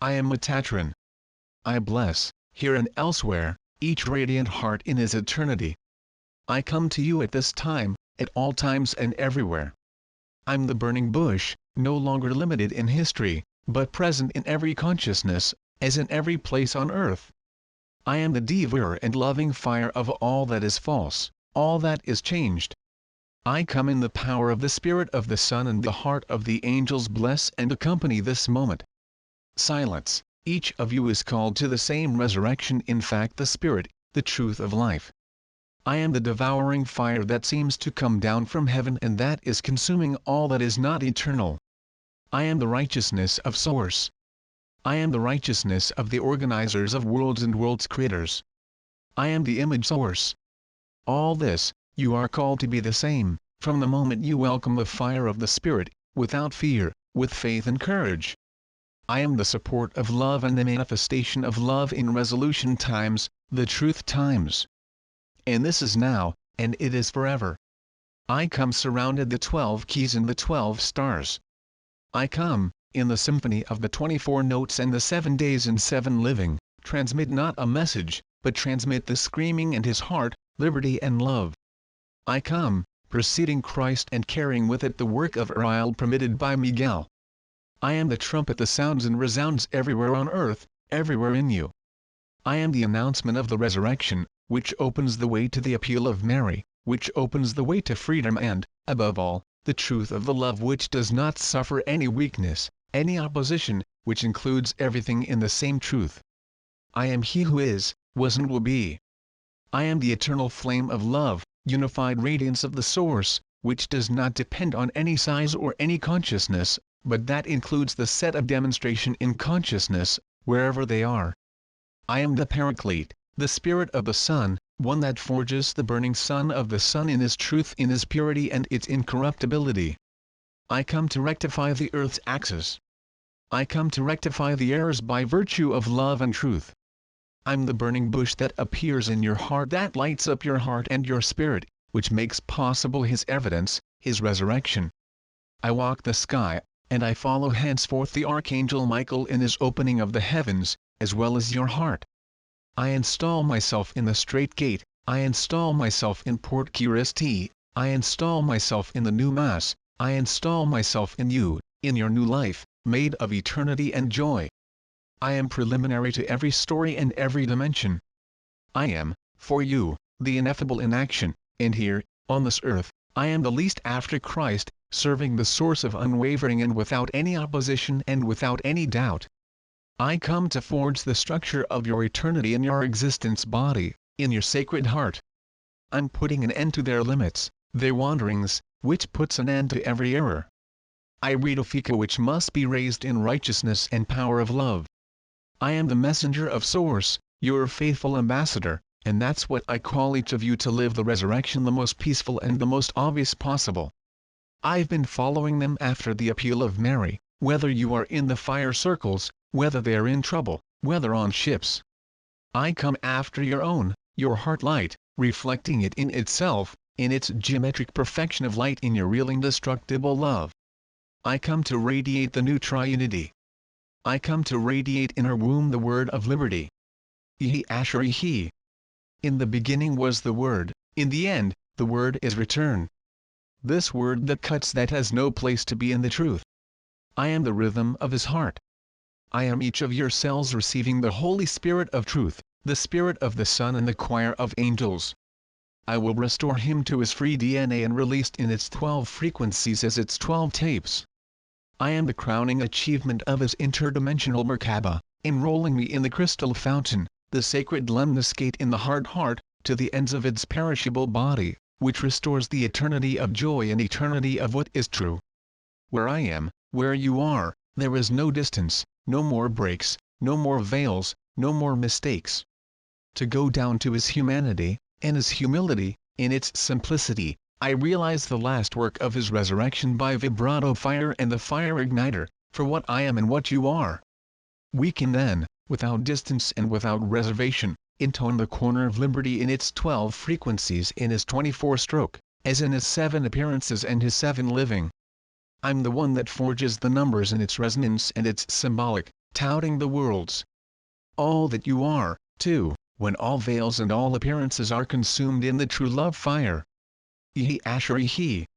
I am Metatron. I bless, here and elsewhere, each radiant heart in his eternity. I come to you at this time, at all times and everywhere. I'm the burning bush, no longer limited in history, but present in every consciousness, as in every place on earth. I am the devourer and loving fire of all that is false, all that is changed. I come in the power of the Spirit of the Son, and the heart of the angels bless and accompany this moment. Silence, each of you is called to the same resurrection, in fact the Spirit, the truth of life. I am the devouring fire that seems to come down from heaven and that is consuming all that is not eternal. I am the righteousness of Source. I am the righteousness of the organizers of worlds and worlds creators. I am the image Source. All this, you are called to be the same, from the moment you welcome the fire of the Spirit, without fear, with faith and courage. I am the support of love and the manifestation of love in resolution times, the truth times. And this is now, and it is forever. I come surrounded the 12 keys and the 12 stars. I come, in the symphony of the 24 notes and the 7 days and 7 living, transmit not a message, but transmit the screaming and his heart, liberty and love. I come, preceding Christ and carrying with it the work of Ariel permitted by Miguel. I am the trumpet that sounds and resounds everywhere on earth, everywhere in you. I am the announcement of the resurrection, which opens the way to the appeal of Mary, which opens the way to freedom and, above all, the truth of the love which does not suffer any weakness, any opposition, which includes everything in the same truth. I am he who is, was and will be. I am the eternal flame of love, unified radiance of the Source, which does not depend on any size or any consciousness, but that includes the set of demonstration in consciousness, wherever they are. I am the Paraclete, the Spirit of the Sun, one that forges the burning sun of the sun in his truth, in his purity and its incorruptibility. I come to rectify the earth's axis. I come to rectify the errors by virtue of love and truth. I'm the burning bush that appears in your heart, that lights up your heart and your spirit, which makes possible his evidence, his resurrection. I walk the sky, and I follow henceforth the Archangel Michael in his opening of the heavens, as well as your heart. I install myself in the straight gate, I install myself in Port Christi, I install myself in the new Mass, I install myself in you, in your new life, made of eternity and joy. I am preliminary to every story and every dimension. I am, for you, the ineffable in action, and here, on this earth, I am the least after Christ, serving the Source of unwavering and without any opposition and without any doubt. I come to forge the structure of your eternity in your existence body, in your sacred heart. I'm putting an end to their limits, their wanderings, which puts an end to every error. I read a Fico which must be raised in righteousness and power of love. I am the messenger of Source, your faithful ambassador, and that's what I call each of you to live the resurrection the most peaceful and the most obvious possible. I've been following them after the appeal of Mary, whether you are in the fire circles, whether they are in trouble, whether on ships. I come after your heart light, reflecting it in itself, in its geometric perfection of light in your real indestructible love. I come to radiate the new triunity. I come to radiate in her womb the word of liberty. He. In the beginning was the Word, in the end, the Word is return. This word that cuts, that has no place to be in the truth. I am the rhythm of his heart. I am each of your cells receiving the Holy Spirit of truth, the Spirit of the Son and the choir of angels. I will restore him to his free DNA and released in its 12 frequencies as its 12 tapes. I am the crowning achievement of his interdimensional Merkaba, enrolling me in the crystal fountain, the sacred lemniscate in the heart, to the ends of its perishable body, which restores the eternity of joy and eternity of what is true. Where I am, where you are, there is no distance, no more breaks, no more veils, no more mistakes. To go down to his humanity, and his humility, in its simplicity, I realize the last work of his resurrection by vibrato fire and the fire igniter, for what I am and what you are. We can then, without distance and without reservation, intone the corner of liberty in its 12 frequencies in his 24 stroke, as in his 7 appearances and his 7 living. I'm the one that forges the numbers in its resonance and its symbolic, touting the worlds. All that you are, too, when all veils and all appearances are consumed in the true love fire. Ye Ashari He.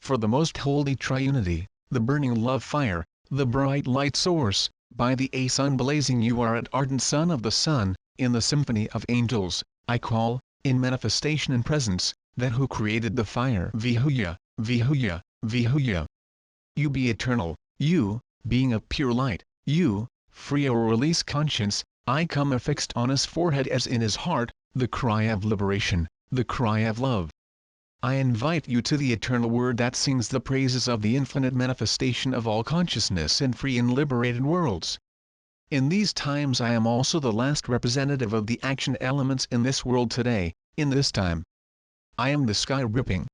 For the most holy triunity, the burning love fire, the bright light source, by the A sun blazing you are at ardent son of the sun, in the symphony of angels, I call, in manifestation and presence, that who created the fire. Vihuya, Vihuya, Vihuya. You be eternal, you, being of pure light, you, free or release conscience, I come affixed on his forehead as in his heart, the cry of liberation, the cry of love. I invite you to the eternal word that sings the praises of the infinite manifestation of all consciousness in free and liberated worlds. In these times I am also the last representative of the action elements in this world today, in this time. I am the sky ripping.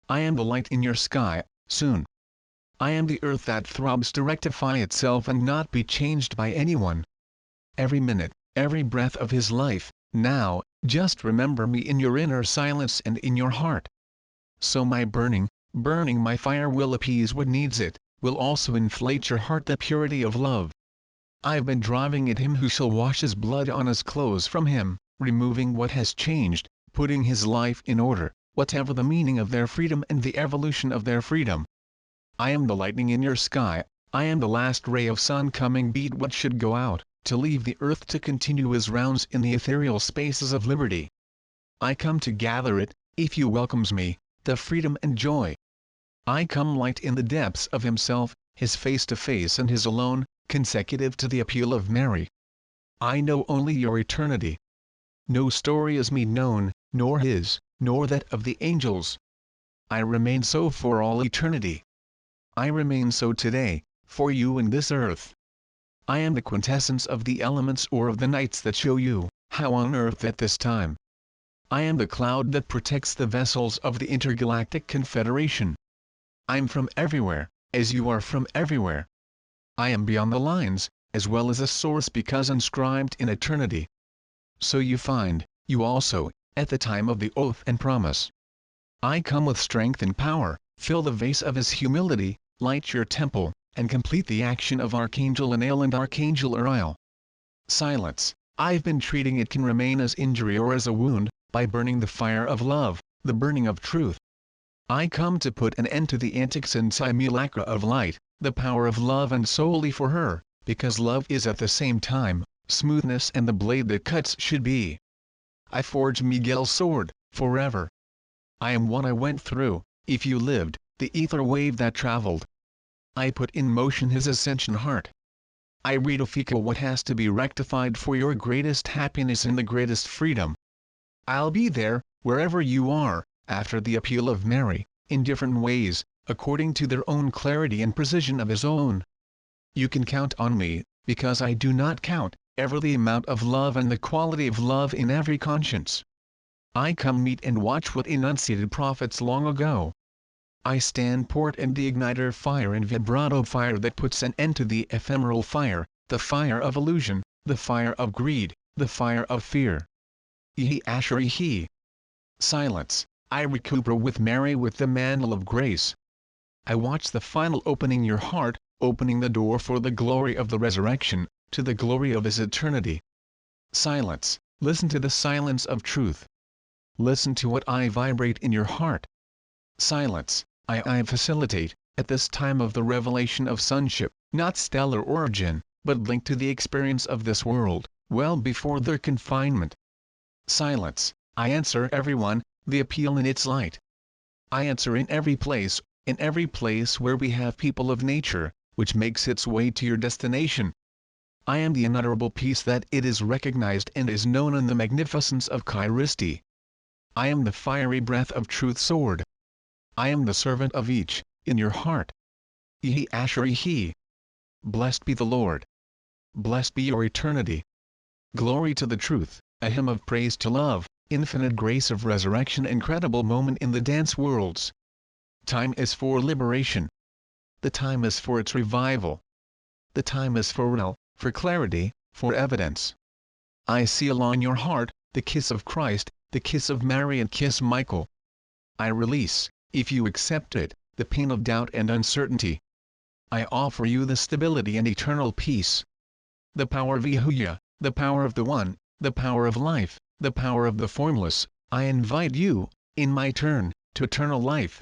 I am the light in your sky, soon. I am the earth that throbs to rectify itself and not be changed by anyone. Every minute, every breath of his life, now, just remember me in your inner silence and in your heart. So my burning my fire will appease what needs it, will also inflate your heart the purity of love. I've been driving at him who shall wash his blood on his clothes from him, removing what has changed, putting his life in order, whatever the meaning of their freedom and the evolution of their freedom. I am the lightning in your sky, I am the last ray of sun coming beat what should go out, to leave the earth to continue his rounds in the ethereal spaces of liberty. I come to gather it, if you welcomes me, the freedom and joy. I come light in the depths of himself, his face to face and his alone, consecutive to the appeal of Mary. I know only your eternity. No story is me known, nor his, nor that of the angels. I remain so for all eternity. I remain so today, for you in this earth. I am the quintessence of the elements or of the nights that show you, how on earth at this time. I am the cloud that protects the vessels of the intergalactic confederation. I'm from everywhere, as you are from everywhere. I am beyond the lines, as well as a source because inscribed in eternity. So you find, you also, at the time of the oath and promise. I come with strength and power, fill the vase of his humility, light your temple, and complete the action of Archangel Anael and Archangel Uriel. Silence, I've been treating it can remain as injury or as a wound, by burning the fire of love, the burning of truth. I come to put an end to the antics and simulacra of light, the power of love and solely for her, because love is at the same time, smoothness and the blade that cuts should be. I forge Miguel's sword, forever. I am what I went through, if you lived, the ether wave that traveled. I put in motion his ascension heart. I redefine what has to be rectified for your greatest happiness and the greatest freedom. I'll be there, wherever you are, after the appeal of Mary, in different ways, according to their own clarity and precision of his own. You can count on me, because I do not count, ever the amount of love and the quality of love in every conscience. I come meet and watch what enunciated prophets long ago. I stand port and the igniter fire and vibrato fire that puts an end to the ephemeral fire, the fire of illusion, the fire of greed, the fire of fear. Ye Ashari He. Silence, I recuperate with Mary with the mantle of grace. I watch the final opening your heart, opening the door for the glory of the resurrection, to the glory of his eternity. Silence, listen to the silence of truth. Listen to what I vibrate in your heart. Silence, I facilitate, at this time of the revelation of sonship, not stellar origin, but linked to the experience of this world, well before their confinement. Silence, I answer everyone, the appeal in its light. I answer in every place where we have people of nature, which makes its way to your destination. I am the unutterable peace that it is recognized and is known in the magnificence of Christi. I am the fiery breath of truth sword. I am the servant of each, in your heart. Ye Ashari He. Blessed be the Lord. Blessed be your eternity. Glory to the truth, a hymn of praise to love, infinite grace of resurrection, incredible moment in the dance worlds. Time is for liberation. The time is for its revival. The time is for real, for clarity, for evidence. I seal on your heart, the kiss of Christ, the kiss of Mary and kiss Michael. I release, if you accept it, the pain of doubt and uncertainty. I offer you the stability and eternal peace. the power Vihuya, the power of the One, the power of life, the power of the formless. I invite you, in my turn, to eternal life.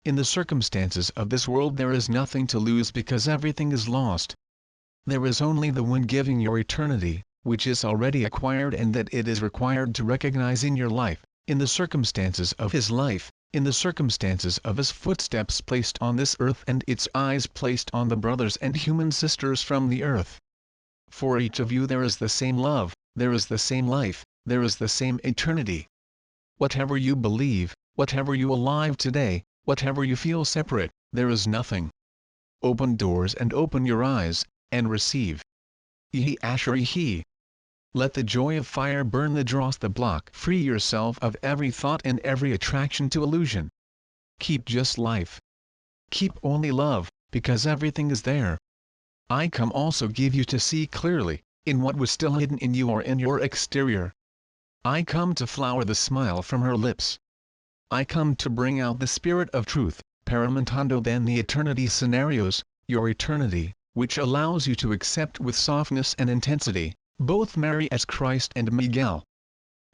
In the circumstances of this world there is nothing to lose because everything is lost. There is only the one giving your eternity, which is already acquired and that it is required to recognize in your life, in the circumstances of his life, in the circumstances of his footsteps placed on this earth and its eyes placed on the brothers and human sisters from the earth. For each of you there is the same love, there is the same life, there is the same eternity. Whatever you believe, whatever you alive today, whatever you feel separate, there is nothing. Open doors and open your eyes, and receive. Ihi Asharihi. Let the joy of fire burn the dross the block. Free yourself of every thought and every attraction to illusion. Keep just life. Keep only love, because everything is there. I come also give you to see clearly, in what was still hidden in you or in your exterior. I come to flower the smile from her lips. I come to bring out the spirit of truth, paramontando than the eternity scenarios, your eternity, which allows you to accept with softness and intensity, both Mary as Christ and Miguel.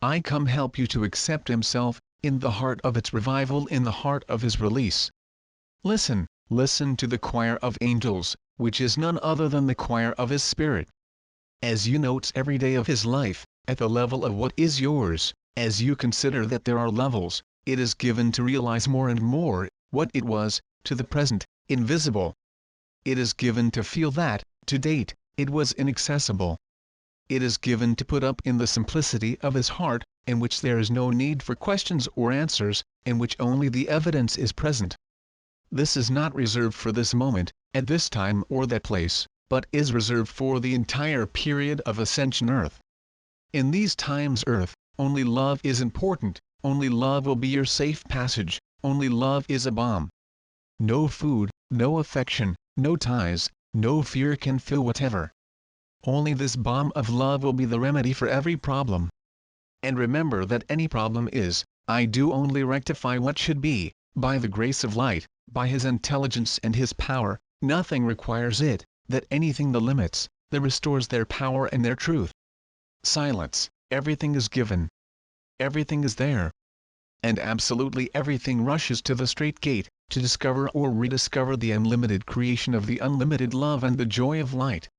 I come help you to accept himself, in the heart of its revival, in the heart of his release. Listen, listen to the choir of angels, which is none other than the choir of his spirit. As you note every day of his life, at the level of what is yours, as you consider that there are levels, it is given to realize more and more, what it was, to the present, invisible. It is given to feel that, to date, it was inaccessible. It is given to put up in the simplicity of his heart, in which there is no need for questions or answers, in which only the evidence is present. This is not reserved for this moment, at this time or that place, but is reserved for the entire period of ascension Earth. In these times Earth, only love is important, only love will be your safe passage, only love is a balm. No food, no affection, no ties, no fear can fill whatever. Only this balm of love will be the remedy for every problem. And remember that any problem is, I do only rectify what should be, by the grace of light, by his intelligence and his power, nothing requires it, that anything the limits, that restores their power and their truth. Silence, everything is given. Everything is there. And absolutely everything rushes to the straight gate, to discover or rediscover the unlimited creation of the unlimited love and the joy of light.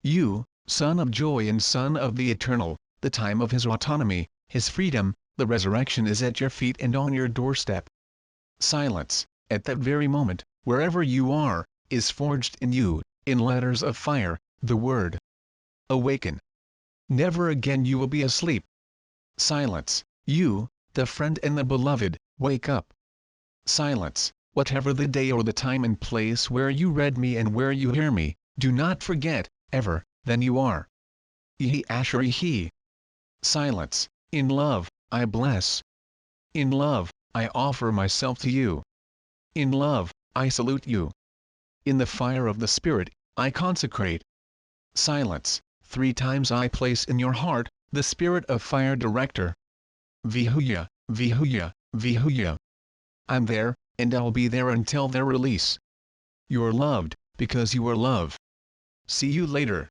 You, son of joy and son of the eternal, the time of his autonomy, his freedom, the resurrection is at your feet and on your doorstep. Silence, at that very moment, wherever you are, is forged in you, in letters of fire, the word. Awaken. Never again you will be asleep. Silence, you, the friend and the beloved, wake up. Silence, whatever the day or the time and place where you read me and where you hear me, do not forget, ever, than you are. Ihi Asharihi. Silence, in love, I bless. In love, I offer myself to you. In love, I salute you. In the fire of the Spirit, I consecrate. Silence, 3 times I place in your heart, the spirit of fire director. Vihuya, Vihuya, Vihuya. I'm there, and I'll be there until their release. You're loved, because you are love. See you later.